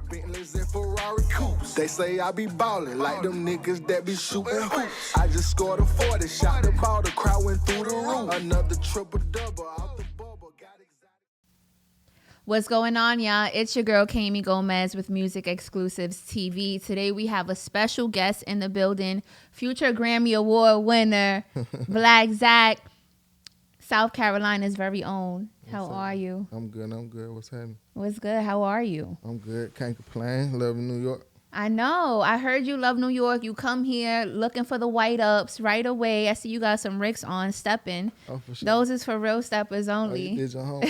Bentleys and Ferrari coupes. They say I be ballin' like them niggas that be shootin' hoops. I just scored a 40, shot the ball, the crowd went through the roof. Another triple double out the bubble. What's going on, y'all? It's your girl Kamey Gomez with Music Exclusives TV. Today we have a special guest in the building, future Grammy Award winner, Blacc Zacc, South Carolina's very own. How are you? I'm good. What's happening? What's good? How are you? I'm good. Can't complain. Love New York. I know. I heard you love New York. You come here looking for the white ups right away. I see you got some Ricks on stepping. Oh, for sure. Those is for real steppers only. Oh, you did your home.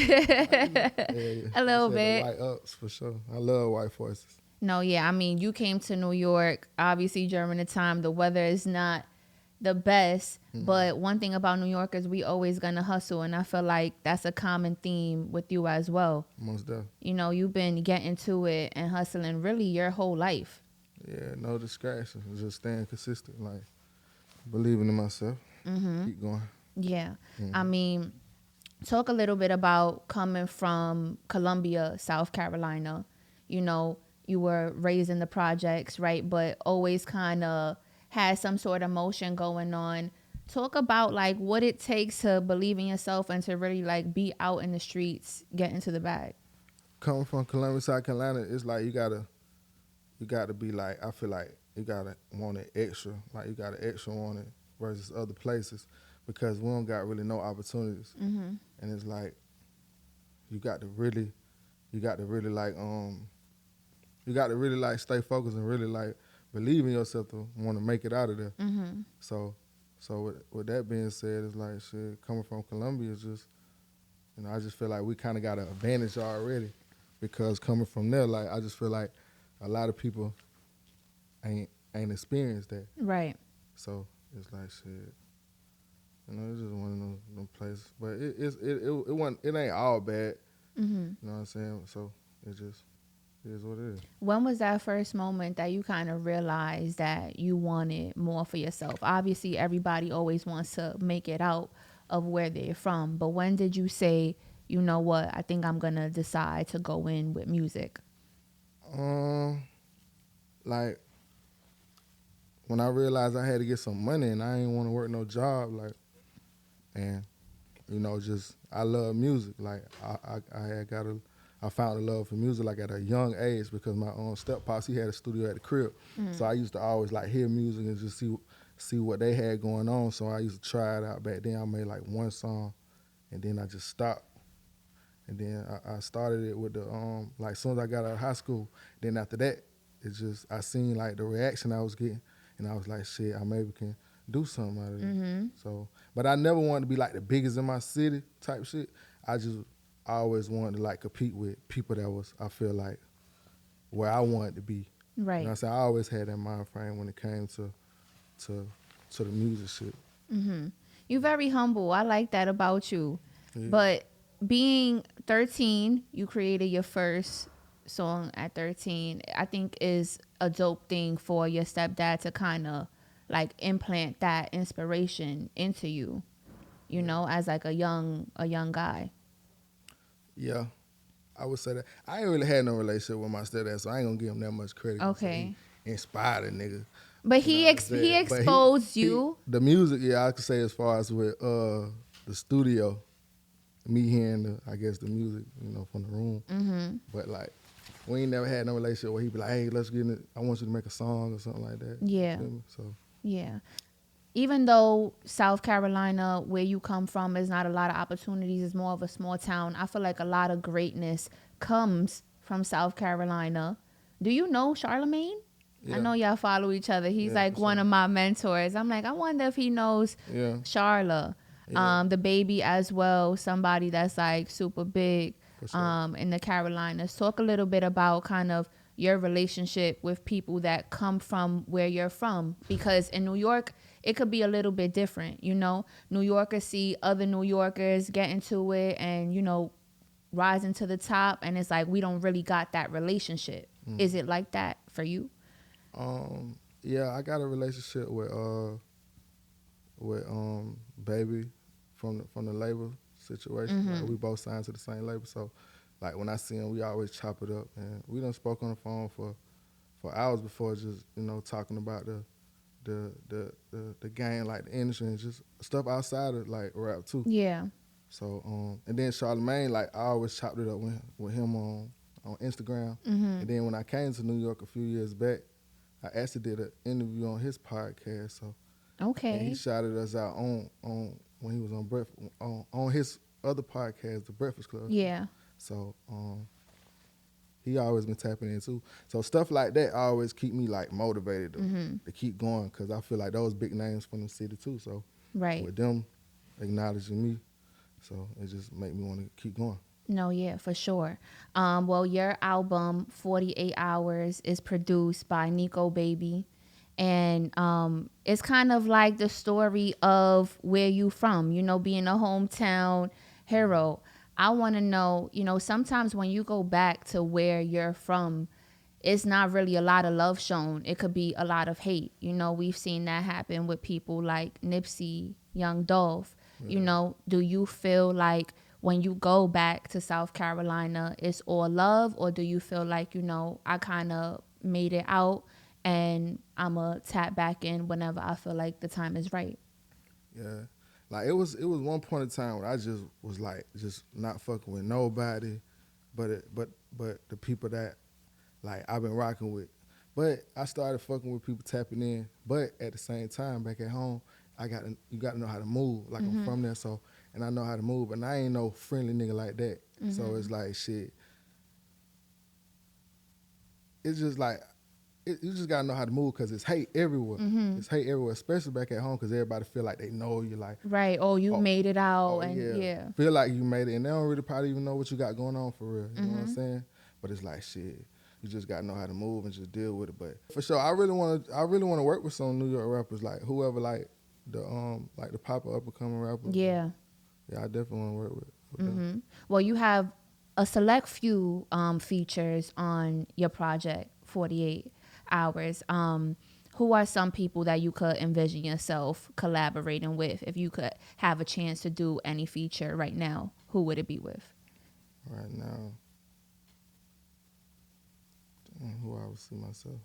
A little bit. White ups for sure. I love white voices. No, yeah. I mean, you came to New York, obviously during the time the weather is not the best. Mm-hmm. But one thing about New Yorkers, we always gonna hustle. And I feel like that's a common theme with you as well. Most definitely. You know, you've been getting to it and hustling really your whole life. Yeah, no distractions. Just staying consistent. Like, believing in myself. Mm-hmm. Keep going. Yeah. Mm-hmm. I mean, talk a little bit about coming from Columbia, South Carolina. You know, you were raised in the projects, right? But always kind of had some sort of motion going on. Talk about like what it takes to believe in yourself and to really like be out in the streets, get into the bag. Coming from Columbia, South Carolina, it's like you gotta be like, I feel like you gotta want it extra. Like you gotta extra want it versus other places because we don't got really no opportunities. Mm-hmm. And it's like you got to really like stay focused and really like believe in yourself to want to make it out of there. Mm-hmm. So with that being said, it's like shit. Coming from Columbia is just, you know, I just feel like we kind of got an advantage already because coming from there, like I just feel like a lot of people ain't experienced that. Right. So it's like shit. You know, it's just one of them places, but it ain't all bad. Mm-hmm. You know what I'm saying? So it just. It is what it is. When was that first moment that you kind of realized that you wanted more for yourself? Obviously, everybody always wants to make it out of where they're from. But when did you say, you know what, I think I'm going to decide to go in with music? Like, when I realized I had to get some money and I didn't want to work no job, like, and, you know, just, I love music. Like, I found a love for music like at a young age because my step pops, he had a studio at the crib. Mm-hmm. So I used to always like hear music and just see what they had going on. So I used to try it out. Back then I made like one song and then I just stopped. And then I started it with the, like as soon as I got out of high school, then after that, it's just, I seen like the reaction I was getting and I was like, shit, I maybe can do something out of it. Mm-hmm. So, but I never wanted to be like the biggest in my city type shit. I always wanted to like compete with people that was, I feel like, where I wanted to be. Right. You know what I'm saying? I always had that mind frame when it came to the music shit. Mm-hmm. You're very humble. I like that about you. Yeah. But being 13, you created your first song at 13, I think is a dope thing for your stepdad to kind of like implant that inspiration into you, you know, as like a young guy. Yeah, I would say that. I ain't really had no relationship with my stepdad, so I ain't gonna give him that much credit. Okay. He inspired a nigga. But he exposed you. The music, yeah, I could say as far as with the studio, me hearing I guess the music, you know, from the room. Mm-hmm. But like, we ain't never had no relationship where he'd be like, hey, let's get in it. I want you to make a song or something like that. Yeah. So. Yeah. Even though South Carolina, where you come from, is not a lot of opportunities, it's more of a small town, I feel like a lot of greatness comes from South Carolina. Do you know Charlemagne? Yeah. I know y'all follow each other. He's like one of my mentors. I'm like, I wonder if he knows Charla, the baby as well, somebody that's like super big in the Carolinas. Talk a little bit about kind of your relationship with people that come from where you're from, because in New York, it could be a little bit different, you know. New Yorkers see other New Yorkers get into it and, you know, rising to the top, and it's like we don't really got that relationship. Is it like that for you? Yeah, I got a relationship with Baby from the label situation. Mm-hmm. Like, we both signed to the same label, so like when I see him, we always chop it up, and we done spoke on the phone for hours before, just talking about the game, like the industry, and just stuff outside of like rap too. Yeah. So and then Charlamagne, like I always chopped it up with him on Instagram. Mm-hmm. And then when I came to New York a few years back, I actually did an interview on his podcast. So Okay. and he shouted us out on when he was on on his other podcast, The Breakfast Club. Yeah. So he always been tapping in too. So stuff like that always keep me like motivated to keep going, because I feel like those big names from the city too. So Right. with them acknowledging me, so it just make me want to keep going. No, yeah, for sure. Well, your album 48 Hours is produced by NEEKO Baby, and it's kind of like the story of where you from, being a hometown hero. I want to know, sometimes when you go back to where you're from, it's not really a lot of love shown. It could be a lot of hate. We've seen that happen with people like Nipsey, Young Dolph. Do you feel like when you go back to South Carolina, it's all love, or do you feel like, I kind of made it out and I'm going to tap back in whenever I feel like the time is right? Yeah. Like it was one point in time where I just was like just not fucking with nobody, but the people that like I've been rocking with. But I started fucking with people tapping in. But at the same time, back at home, you got to know how to move. Like I'm from there, so and I know how to move. And I ain't no friendly nigga like that. So it's like shit. It's just like you just gotta know how to move, because it's hate everywhere. It's hate everywhere, especially back at home, because everybody feel like they know you. Like Right. Oh, you made it out, and yeah. Feel like you made it, and they don't really probably even know what you got going on for real. You know what I'm saying? But it's like shit. You just gotta know how to move and just deal with it. But for sure, I really wanna work with some New York rappers, like whoever, like the pop up and coming rappers. Yeah. Yeah, I definitely wanna work with them. Well, you have a select few features on your project, 48 Hours. Who are some people that you could envision yourself collaborating with? If you could have a chance to do any feature right now, who would it be with? Right now, who I would see myself?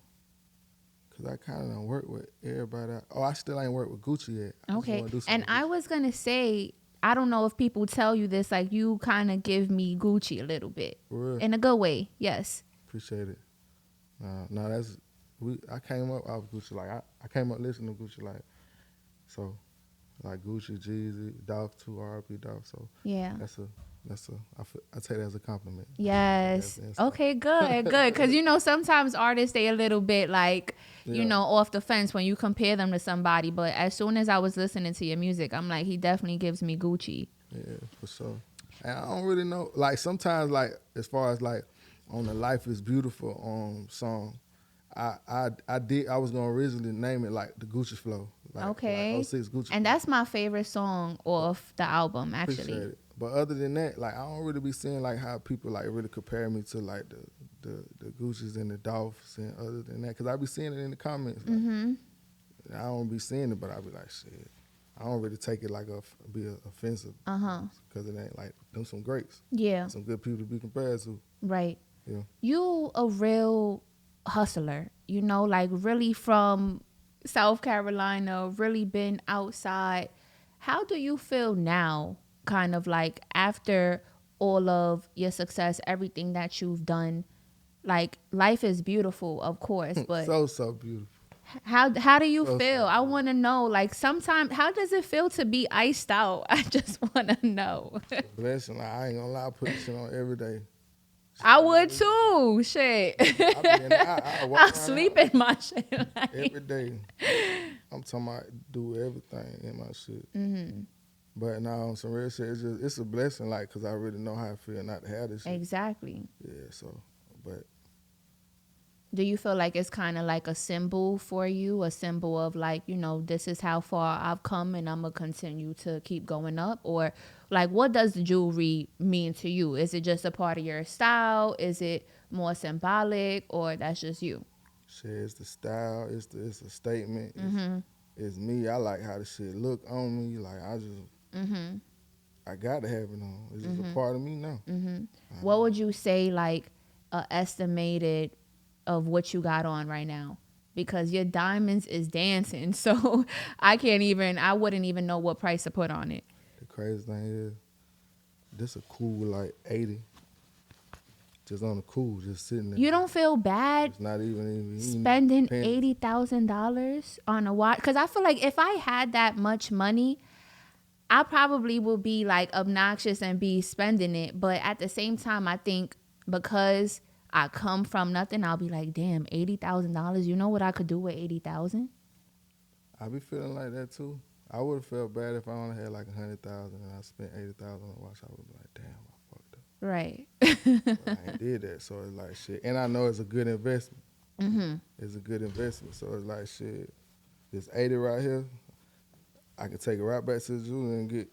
Because I kind of don't work with everybody. I still ain't work with Gucci yet. Okay. And I was going to say, I don't know if people tell you this, like you kind of give me Gucci a little bit. For real? In a good way, yes. Appreciate it. No, I came up off Gucci. Like I came up listening to Gucci, like, so like Gucci, Jeezy, Dolph too, R.I.P. Dolph. So yeah, I take that as a compliment. Yes. Okay, good. Because sometimes artists, they a little bit like off the fence when you compare them to somebody. But as soon as I was listening to your music, I'm like, he definitely gives me Gucci. Yeah, for sure. And I don't really know. Like sometimes, like as far as like on the Life is Beautiful song, I was gonna originally name it like the Gucci Flow. Like, okay. Like 06 Gucci and Flow. That's my favorite song off the album, actually. Appreciate it. But other than that, like I don't really be seeing like how people like really compare me to like the Gucci's and the Dolphs and other than that, because I be seeing it in the comments. Like, I don't be seeing it, but I be like, shit. I don't really take it like be offensive. Because it ain't like them some greats. Yeah. Some good people to be compared to. Right. Yeah. You a real hustler, like really from South Carolina, really been outside. How do you feel now, kind of like after all of your success, everything that you've done? Like, life is beautiful, of course, but so beautiful. How do you feel? I want to know. Like, sometimes, how does it feel to be iced out? I just want to know. Blessing. Like, I ain't gonna lie, I put this shit on every day. I would too. Shit. I sleep in my shit. Like. Every day. I'm talking about do everything in my shit. But now on some real shit, it's a blessing, like, because I really know how I feel not to have this shit. Exactly. Yeah, so, but. Do you feel like it's kind of like a symbol for you, a symbol of like, this is how far I've come and I'm going to continue to keep going up? Or like, what does the jewelry mean to you? Is it just a part of your style? Is it more symbolic, or that's just you? Shit, it's the style. It's a statement. It's me. I like how the shit look on me. Like, I just, I got to have it on. It's just a part of me now. What would you say, like, estimated of what you got on right now? Because your diamonds is dancing, so I wouldn't even know what price to put on it. The crazy thing is, this a cool like 80. Just on the cool, just sitting there. You don't feel bad It's not even spending paying. $80,000 on a watch? Because I feel like if I had that much money, I probably would be like obnoxious and be spending it. But at the same time, I think because I come from nothing, I'll be like, damn, $80,000. You know what I could do with $80,000? I be feeling like that too. I would have felt bad if I only had like 100,000 and I spent 80,000 on a watch. I would be like, damn, I fucked up. Right. But I ain't did that, so it's like shit. And I know it's a good investment. It's a good investment, so it's like shit. This 80 right here, I can take it right back to the jeweler and get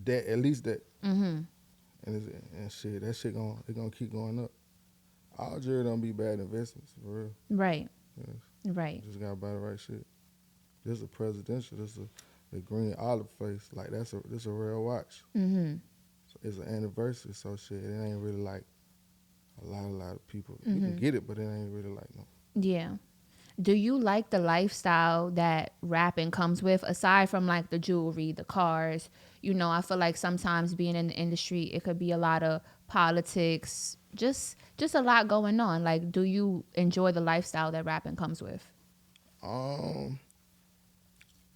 that, at least that. And shit, that shit gonna keep going up. All jewelry don't be bad investments, for real. Right. Yes. Right. Just gotta buy the right shit. This is a presidential. This is the green olive face. Like this a real watch. So it's an anniversary. So shit, it ain't really like a lot of people. You can get it, but it ain't really like no. Yeah. Do you like the lifestyle that rapping comes with, aside from like the jewelry, the cars? You know, I feel like sometimes being in the industry, it could be a lot of politics, just a lot going on. Like, do you enjoy the lifestyle that rapping comes with? On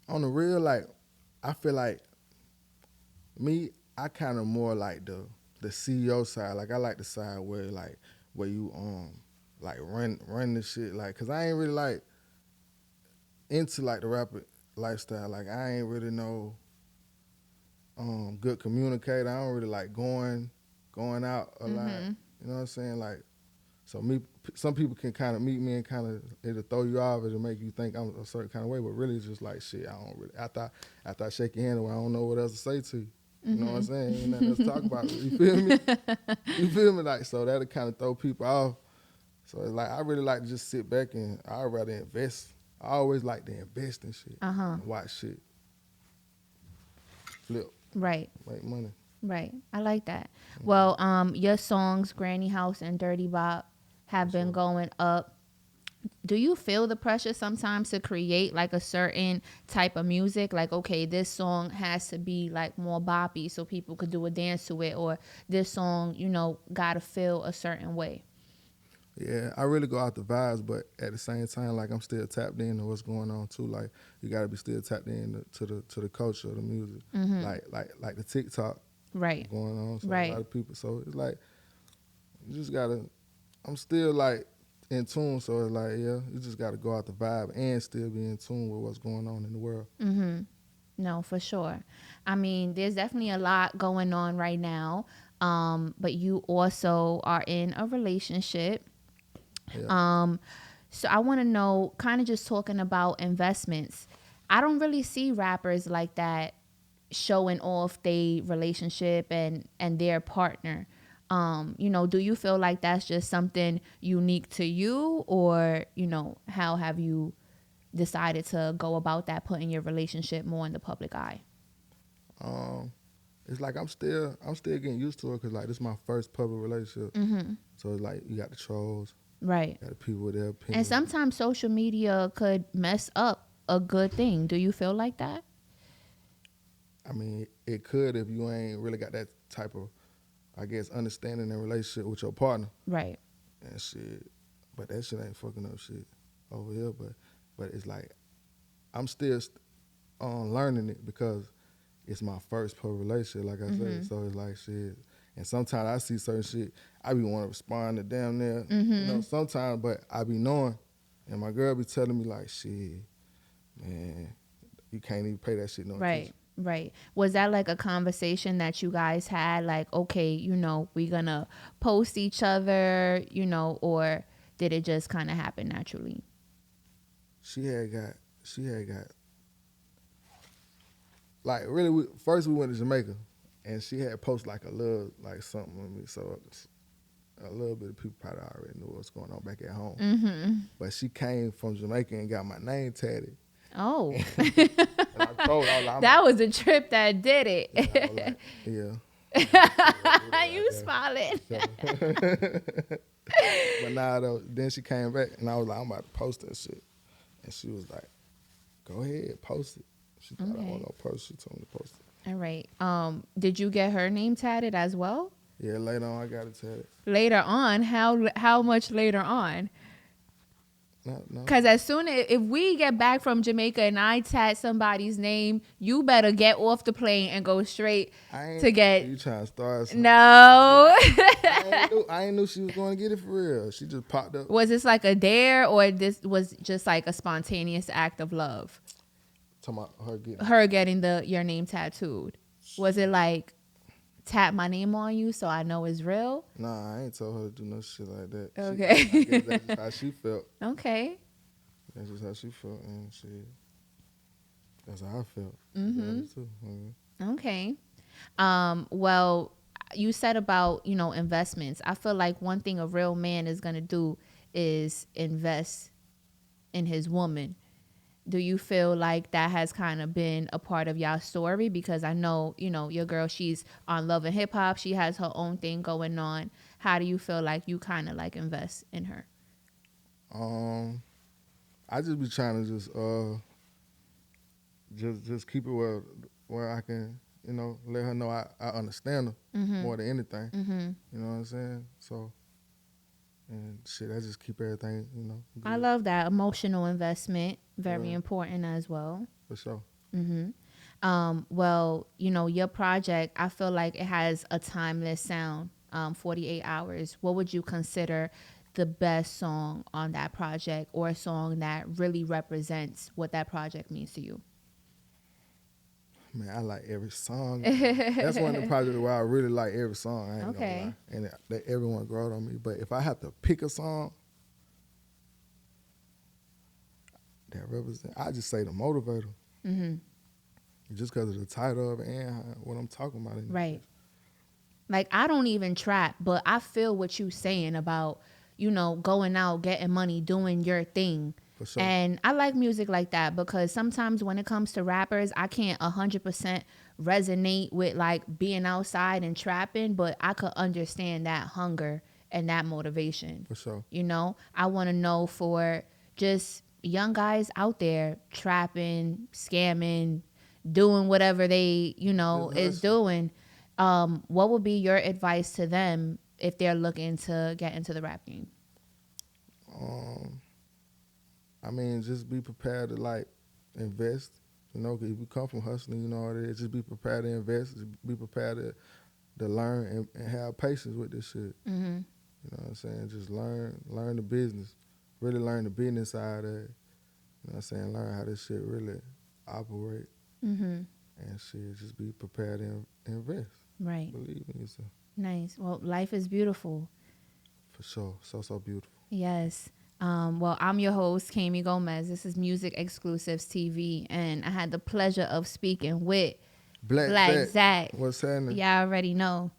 the real, like, I feel like me, I kind of more like the CEO side. Like, I like the side where you like run the shit. Like, cause I ain't really like into like the rapper lifestyle. Like, I ain't really no good communicator. I don't really like going out a lot. You know what I'm saying? Like, so some people can kind of meet me and kind of it'll throw you off, it'll make you think I'm a certain kind of way, but really it's just like shit. I don't really after I shake your hand away, I don't know what else to say to you. You know what I'm saying? Ain't nothing else to talk about. You feel me? You feel me? Like, so that'll kind of throw people off. So it's like I really like to just sit back and I'd rather invest. I always like to invest in shit. And watch shit. Flip. Right. Make money. Right. I like that. Well, your songs, Granny House and Dirty Bop, have been going up. Do you feel the pressure sometimes to create like a certain type of music? Like, okay, this song has to be like more boppy so people could do a dance to it, or this song, you know, gotta feel a certain way? Yeah, I really go out the vibes, but at the same time, like I'm still tapped into what's going on too. Like you gotta be still tapped in to the culture of the music, like the TikTok Right. going on. So Right. a lot of people. So it's like you just gotta. I'm still like in tune, so it's like yeah, you just gotta go out the vibe and still be in tune with what's going on in the world. No, for sure. I mean, there's definitely a lot going on right now, but you also are in a relationship. Yeah. So I want to know, kind of just talking about investments. I don't really see rappers like that showing off their relationship and their partner. You know, do you feel like that's just something unique to you, or, you know, how have you decided to go about that, putting your relationship more in the public eye? It's like I'm still getting used to it because like this is my first public relationship. So it's like you got the trolls. Right. Got the people with their opinions. And sometimes social media could mess up a good thing. Do you feel like that? I mean, it could if you ain't really got that type of, I guess, understanding and relationship with your partner. Right. And shit. But that shit ain't fucking up shit over here. But it's like, I'm still learning it because it's my first public relationship, like I said. So it's like shit. And sometimes I see certain shit, I be want to respond to damn near, you know, sometimes, but I be knowing. And my girl be telling me like, shit, man, you can't even pay that shit no attention. Right. Was that like a conversation that you guys had? Like, okay, you know, we gonna post each other, you know, or did it just kind of happen naturally? She had got, like really, first we went to Jamaica and she had posted like a little, like something with me. So a little bit of people probably already knew what's going on back at home. But she came from Jamaica and got my name tatted. Oh. And I told her, I was like, That was the trip that did it. I was like, yeah. You smiling. But nah, though, then she came back, and I was like, I'm about to post that shit. And she was like, go ahead, post it. She thought I Okay. wasn't going to post it. She told me to post it. All right. Did you get her name tatted as well? Yeah, later on, I got it tatted. Later on? How much later on? No. Because as soon as if we get back from Jamaica and I tat somebody's name, you better get off the plane and go straight to get. You trying to start something. No. I ain't knew she was going to get it for real. She just popped up. Was this like a dare or this was just like a spontaneous act of love? Talking about Her getting your name tattooed. Was it like tap my name on you so I know it's real? Nah, I ain't told her to do no shit like that. Okay. I guess that's just how she felt. Okay. That's just how she felt, and shit. That's how I felt. Mm-hmm. Too. Okay. Well, you said about, investments. I feel like one thing a real man is going to do is invest in his woman. Do you feel like that has kind of been a part of y'all's story? Because I know, your girl, she's on Love and Hip Hop. She has her own thing going on. How do you feel like you kind of like invest in her? I just be trying to just keep it where I can, let her know I understand her more than anything. Mm-hmm. You know what I'm saying? So, and shit, I just keep everything, good. I love that. Emotional investment, very important as well. For sure. Mm-hmm. Well, your project, I feel like it has a timeless sound, 48 hours. What would you consider the best song on that project or a song that really represents what that project means to you? Man, I like every song. That's one of the projects where I really like every song. I ain't Okay. gonna lie. And that everyone growed on me. But if I have to pick a song that represents, I just say The Motivator. Mm-hmm. Just because of the title of it and what I'm talking about. Right. Like, I don't even trap, but I feel what you're saying about, going out, getting money, doing your thing. For sure. And I like music like that because sometimes when it comes to rappers, I can't 100% resonate with like being outside and trapping, but I could understand that hunger and that motivation. For sure. I want to know for just young guys out there trapping, scamming, doing whatever they, is doing. What would be your advice to them if they're looking to get into the rap game? I mean, just be prepared to like invest, because if you come from hustling, you know what it is. Just be prepared to invest, just be prepared to learn and have patience with this shit. Mm-hmm. You know what I'm saying? Just learn the business, really learn the business side of it. You know what I'm saying? Learn how this shit really operate. Mm-hmm. And shit, just be prepared to invest. Right. Believe in yourself. Nice. Well, life is beautiful. For sure. So beautiful. Yes. Well, I'm your host, Kamey Gomez. This is Music Exclusives TV, and I had the pleasure of speaking with Blacc Zacc. What's happening? Y'all already know.